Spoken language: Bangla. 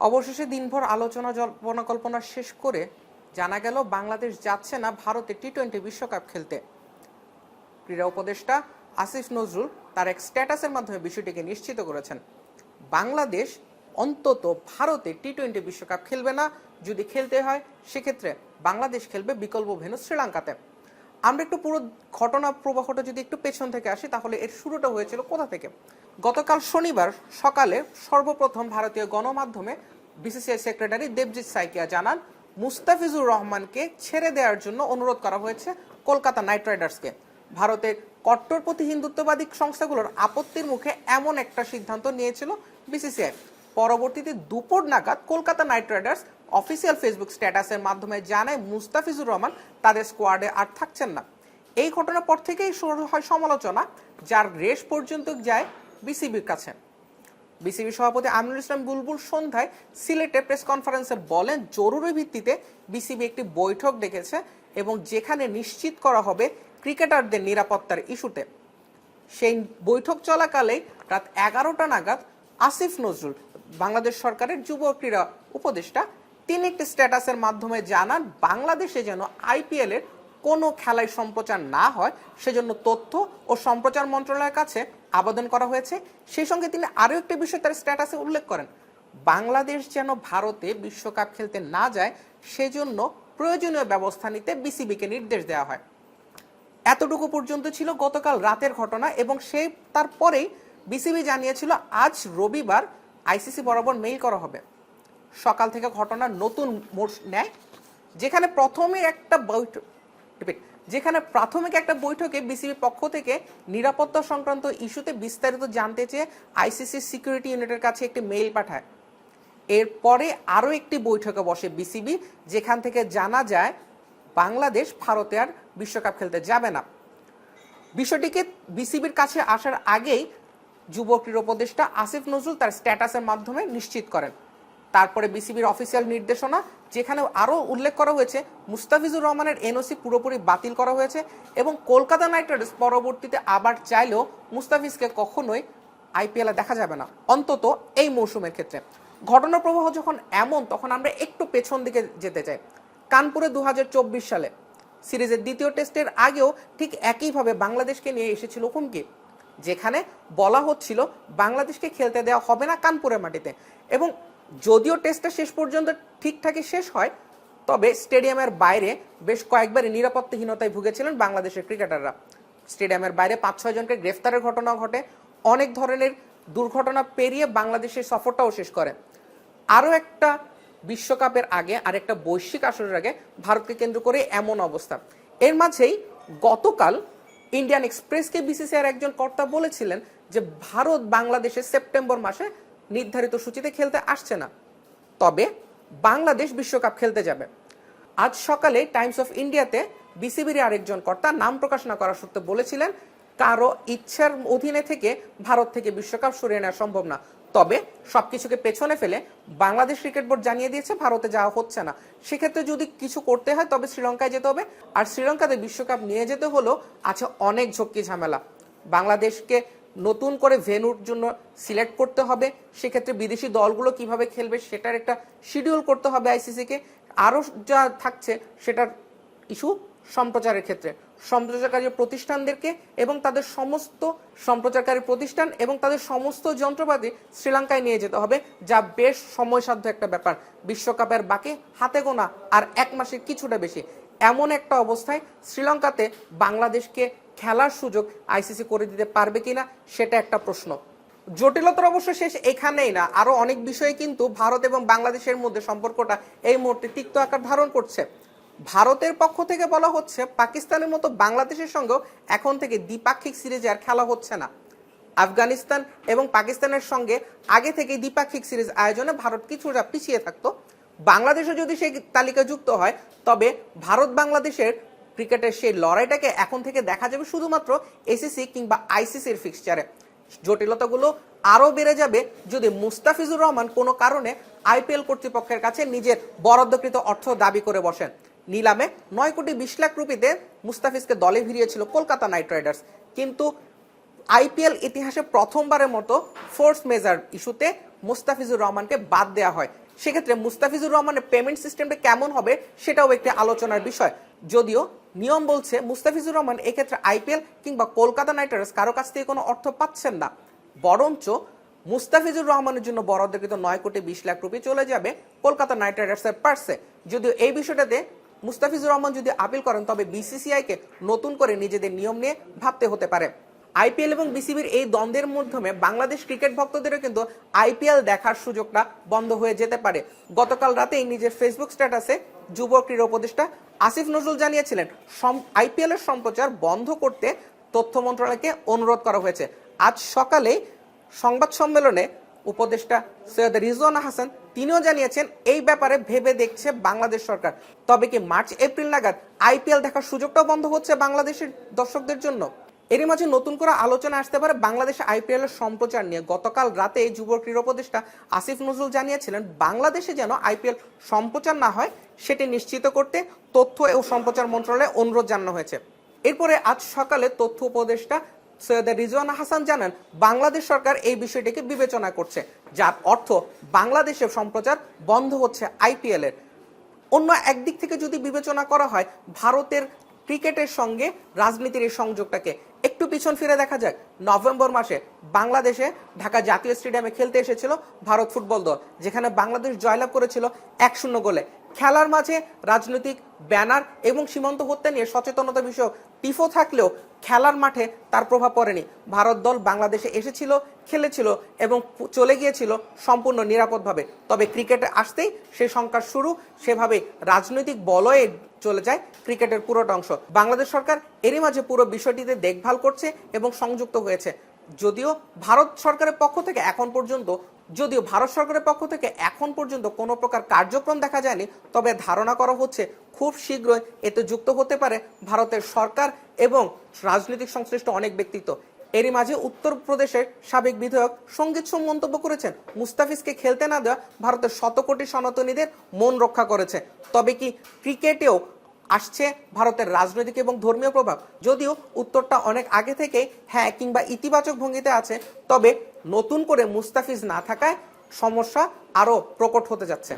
অবশেষে দিনভর আলোচনা জল্পনা কল্পনা শেষ করে জানা গেল বাংলাদেশ যাচ্ছে না ভারতে টি-20 বিশ্বকাপ খেলতে। ক্রীড়া উপদেষ্টা আসিফ নজরুল তার এক স্ট্যাটাসের মাধ্যমে বিষয়টিকে নিশ্চিত করেছেন। বাংলাদেশ অন্তত ভারতে টি-20 বিশ্বকাপ খেলবে না, যদি খেলতে হয় সেক্ষেত্রে বাংলাদেশ খেলবে বিকল্প ভেন্যু শ্রীলঙ্কাতে। আমরা একটু পুরো ঘটনা প্রবাহটা যদি একটু পেছন থেকে আসি, তাহলে এর শুরুটা হয়েছিল কোথা থেকে? গতকাল শনিবার সকালে সর্বপ্রথম ভারতীয় গণমাধ্যমে বিসিসিআই সেক্রেটারি দেবজিৎ সাইকিয়া জানান, মুস্তাফিজুর রহমানকে ছেড়ে দেওয়ার জন্য অনুরোধ করা হয়েছে কলকাতা নাইট রাইডার্সকে। ভারতের কট্টরপন্থী হিন্দুত্ববাদী সংস্থাগুলোর আপত্তির মুখে এমন একটা সিদ্ধান্ত নিয়েছিল বিসিসিআই। পরবর্তীতে দুপুর নাগাদ Kolkata Knight Riders official Facebook স্ট্যাটাসের মাধ্যমে জানায় মুস্তাফিজুর রহমান তাদের স্কোয়াডে আর থাকছেন না। এই ঘটনার পর থেকেই শুরু হয় সমালোচনা, যার রেশ পর্যন্ত যায় বিসিবির কাছে। বিসিবি সভাপতি আমিনুল ইসলাম বুলবুল সন্ধ্যায় সিলেটে প্রেস কনফারেন্সে বলেন, জরুরি ভিত্তিতে বিসিবি একটি বৈঠক ডেকেছে এবং যেখানে নিশ্চিত করা হবে ক্রিকেটারদের নিরাপত্তার ইস্যুতে। সেই বৈঠক চলাকালে রাত 11টা নাগাদ আসিফ নজরুল, বাংলাদেশ সরকারের যুব ক্রীড়া উপদেষ্টা, তিনি একটি স্ট্যাটাসের মাধ্যমে জানান বাংলাদেশে যেন আইপিএল এর কোনো খেলায় সম্প্রচার না হয় সেজন্য তথ্য ও সম্প্রচার মন্ত্রণালয়ের কাছে আবেদন করা হয়েছে। সেই সঙ্গে তিনি আরও একটি বিষয় তার স্ট্যাটাসে উল্লেখ করেন, বাংলাদেশ যেন ভারতে বিশ্বকাপ খেলতে না যায় সেজন্য প্রয়োজনীয় ব্যবস্থা নিতে বিসিবিকে নির্দেশ দেওয়া হয়। এতটুকু পর্যন্ত ছিল গতকাল রাতের ঘটনা এবং সেই তারপরেই বিসিবি জানিয়েছিল আজ রবিবার আইসিসি বরাবর মেইল করা হবে। সকাল থেকে ঘটনার নতুন মোড় নেয়, যেখানে প্রাথমিক একটা বৈঠকে বিসিবি পক্ষ থেকে নিরাপত্তা সংক্রান্ত ইস্যুতে বিস্তারিত জানতে চেয়ে আইসিসি সিকিউরিটি ইউনিটের কাছে একটি মেইল পাঠায়। এরপরে আরও একটি বৈঠকে বসে বিসিবি, যেখান থেকে জানা যায় বাংলাদেশ ভারতে আর বিশ্বকাপ খেলতে যাবে না। বিষয়টিকে বিসিবির কাছে আসার আগেই যুব ক্রীড়া উপদেষ্টা আসিফ নজরুল তার স্ট্যাটাসের মাধ্যমে নিশ্চিত করেন। তারপরে বিসিবির অফিসিয়াল নির্দেশনা, যেখানে আরও উল্লেখ করা হয়েছে মুস্তাফিজুর রহমানের এনওসি পুরোপুরি বাতিল করা হয়েছে এবং কলকাতা নাইট রাইডার্স পরবর্তীতে আবার চাইলেও মুস্তাফিজকে কখনোই আইপিএলে দেখা যাবে না, অন্তত এই মৌসুমের ক্ষেত্রে। ঘটনা প্রবাহ যখন এমন, তখন আমরা একটু পেছন দিকে যেতে চাই। কানপুরে 2024 সালে সিরিজের দ্বিতীয় টেস্টের আগেও ঠিক একইভাবে বাংলাদেশকে নিয়ে এসেছিল হুমকি, যেখানে বলা হচ্ছিল বাংলাদেশকে খেলতে দেওয়া হবে না কানপুরের মাটিতে। এবং যদিও টেস্টটা শেষ পর্যন্ত ঠিকঠাকই শেষ হয়, তবে স্টেডিয়ামের বাইরে বেশ কয়েকবারই নিরাপত্তাহীনতায় ভুগেছিলেন বাংলাদেশের ক্রিকেটাররা। স্টেডিয়ামের বাইরে 5-6 জনকে গ্রেফতারের ঘটনা ঘটে। অনেক ধরনের দুর্ঘটনা পেরিয়ে বাংলাদেশের সফরটাও শেষ করে। আরও একটা বিশ্বকাপের আগে আর একটা বৈশ্বিক আসরের আগে ভারতকে কেন্দ্র করে এমন অবস্থা। এর মাঝেই গতকাল ইন্ডিয়ান এক্সপ্রেসকে বিসিসিআইয়ের একজন কর্তা বলেছিলেন যে ভারত বাংলাদেশে সেপ্টেম্বর মাসে নির্ধারিত সূচিতে খেলতে আসছে না, তবে বাংলাদেশ বিশ্বকাপ খেলতে যাবে। আজ সকালে টাইমস অফ ইন্ডিয়াতে বিসিবির আরেকজন কর্তা নাম প্রকাশ না করা সত্ত্বেও বলেছিলেন, কারো ইচ্ছার অধীনে থেকে ভারত থেকে বিশ্বকাপ সরিয়ে নেওয়া সম্ভব না। তবে সবকিছুকে পেছনে ফেলে বাংলাদেশ ক্রিকেট বোর্ড জানিয়ে দিয়েছে ভারতে যাওয়া হচ্ছে না। সেক্ষেত্রে যদি কিছু করতে হয় তবে শ্রীলঙ্কায় যেতে হবে, আর শ্রীলঙ্কাতে বিশ্বকাপ নিয়ে যেতে হলেও আছে অনেক ঝক্কি ঝামেলা। বাংলাদেশকে নতুন করে ভেন্যুর জন্য সিলেক্ট করতে হবে, সেক্ষেত্রে বিদেশি দলগুলো কিভাবে খেলবে সেটার একটা শিডিউল করতে হবে আইসিসিকে। আরও যা থাকছে সেটার ইস্যু সম্প্রচারের ক্ষেত্রে সম্প্রচারকারী প্রতিষ্ঠানদেরকে এবং তাদের সমস্ত সম্প্রচারকারী প্রতিষ্ঠান এবং তাদের সমস্ত যন্ত্রপাতি শ্রীলঙ্কায় নিয়ে যেতে হবে, যা বেশ সময়সাধ্য একটা ব্যাপার। বিশ্বকাপের বাকি হাতে গোনা আর 1 মাসের কিছুটা বেশি। এমন একটা অবস্থায় শ্রীলঙ্কাতে বাংলাদেশকে খেলার সুযোগ আইসিসি করে দিতে পারবে কিনা সেটা একটা প্রশ্ন। জটিলতার অবশ্য শেষ এখানেই না, আরো অনেক বিষয়ে কিন্তু ভারত এবং বাংলাদেশের মধ্যে সম্পর্কটা এই মুহূর্তে তিক্ত আকার ধারণ করছে। ভারতের পক্ষ থেকে বলা হচ্ছে পাকিস্তানের মতো বাংলাদেশের সঙ্গেও এখন থেকে দ্বিপাক্ষিক সিরিজে আর খেলা হচ্ছে না। আফগানিস্তান এবং পাকিস্তানের সঙ্গে আগে থেকে দ্বিপাক্ষিক সিরিজ আয়োজনে ভারত কিছুটা পিছিয়ে থাকতো। বাংলাদেশও যদি সেই তালিকায় যুক্ত হয়, তবে ভারত বাংলাদেশের ক্রিকেটের সেই লড়াইটাকে এখন থেকে দেখা যাবে শুধুমাত্র এসিসি কিংবা আইসিসির ফিক্সচারে। জটিলতাগুলো আরও বেড়ে যাবে যদি মুস্তাফিজুর রহমান কোনো কারণে আইপিএল কর্তৃপক্ষের কাছে নিজের বরাদ্দকৃত অর্থ দাবি করে বসেন। নিলামে 9 কোটি 20 লাখ রুপিতে মুস্তাফিজকে দলে ভিড়িয়েছিল কলকাতা নাইট রাইডার্স, কিন্তু আইপিএল ইতিহাসে প্রথমবারের মতো ফোর্স মেজার ইস্যুতে মুস্তাফিজুর রহমানকে বাদ দেওয়া হয়। সেক্ষেত্রে মুস্তাফিজুর রহমানের পেমেন্ট সিস্টেমটা কেমন হবে সেটাও একটি আলোচনার বিষয়। যদিও নিয়ম বলছে মুস্তাফিজুর রহমান এক্ষেত্রে আইপিএল কিংবা কলকাতা নাইট রাইডার্স কারো কাছ থেকে কোনো অর্থ পাচ্ছেন না, বরঞ্চ মুস্তাফিজুর রহমানের জন্য বরাদ্দকৃত 9,20,00,000 রুপি চলে যাবে কলকাতা নাইট রাইডার্সের পার্সে। যদিও এই বিষয়টাতে মুস্তাফিজুর রহমান যদি আপিল করেন তবে বিসিসিআইকে নতুন করে নিজেদের নিয়ম নিয়ে ভাবতে হতে পারে। আইপিএল এবং বিসিবির এই দ্বন্দ্বের মাধ্যমে বাংলাদেশ ক্রিকেট ভক্তদেরও কিন্তু আইপিএল দেখার সুযোগটা বন্ধ হয়ে যেতে পারে। গতকাল রাতেই নিজের ফেসবুক স্ট্যাটাসে যুব ক্রীড়া উপদেষ্টা আসিফ নজরুল জানিয়েছিলেন আইপিএল এর সম্প্রচার বন্ধ করতে তথ্য মন্ত্রণালয়কে অনুরোধ করা হয়েছে। আজ সকালে সংবাদ সম্মেলনে উপদেষ্টা সৈয়দ রিজওয়ানা হাসান তিনিও জানিয়েছেন এই ব্যাপারে ভেবে দেখছে বাংলাদেশ সরকার। তবে কি মার্চ এপ্রিল নাগাদ আইপিএল দেখার সুযোগটাও বন্ধ হচ্ছে বাংলাদেশের দর্শকদের জন্য? এরই মাঝে নতুন করে আলোচনা আসতে পারে বাংলাদেশে আইপিএল এর সম্প্রচার নিয়ে। গতকাল রাতে যুব ক্রীড়া উপদেষ্টা আসিফ নজরুল জানিয়েছিলেন বাংলাদেশে যেন আইপিএল সম্প্রচার না হয় সেটি নিশ্চিত করতে তথ্য ও সম্প্রচার মন্ত্রণালয়ে অনুরোধ জানানো হয়েছে। এরপরে আজ সকালে তথ্য উপদেষ্টা সৈয়দ রিজওয়ানা হাসান জানান বাংলাদেশ সরকার এই বিষয়টিকে বিবেচনা করছে, যার অর্থ বাংলাদেশে সম্প্রচার বন্ধ হচ্ছে আইপিএল এর। অন্য একদিক থেকে যদি বিবেচনা করা হয় ভারতের ক্রিকেটের সঙ্গে রাজনীতির এই সংযোগটাকে একটু পিছন ফিরে দেখা যাক। নভেম্বর মাসে বাংলাদেশে ঢাকা জাতীয় স্টেডিয়ামে খেলতে এসেছিল ভারত ফুটবল দল, যেখানে বাংলাদেশ জয়লাভ করেছিল 1-0 গোলে। খেলার মাঝে রাজনৈতিক ব্যানার এবং সীমান্ত হত্যা নিয়ে সচেতনতা বিষয়ক টিফো থাকলেও খেলার মাঠে তার প্রভাব পড়েনি। ভারত দল বাংলাদেশে এসেছিল, খেলেছিল এবং চলে গিয়েছিল সম্পূর্ণ নিরাপদভাবে। তবে ক্রিকেটে আসতেই সেই সংখ্যার শুরু, সেভাবে রাজনৈতিক বলয়ে চলে যায় ক্রিকেটের পুরোটা অংশ। বাংলাদেশ সরকার এরই মাঝে পুরো বিষয়টিতে দেখভাল করছে এবং সংযুক্ত হয়েছে। যদিও ভারত সরকারের পক্ষ থেকে এখন পর্যন্ত কোনো প্রকার কার্যক্রম দেখা যায়নি, তবে ধারণা করা হচ্ছে খুব শীঘ্রই এতে যুক্ত হতে পারে ভারতের সরকার এবং রাজনৈতিক সংশ্লিষ্ট অনেক ব্যক্তিত্ব। এরই মাঝে উত্তরপ্রদেশের সাবেক বিধায়ক সঙ্গীত সোম মন্তব্য করেছেন মুস্তাফিজকে খেলতে না দেওয়া ভারতের 100 কোটি সনাতনীদের মন রক্ষা করেছে। তবে কি ক্রিকেটেও আসছে ভারতের রাজনৈতিক এবং ধর্মীয় প্রভাব? যদিও উত্তরটা অনেক আগে থেকে হ্যাঁ কিংবা ইতিবাচক ভঙ্গিতে আছে, তবে নতুন করে মুস্তাফিজ না থাকায় সমস্যা আরো প্রকট হতে যাচ্ছে।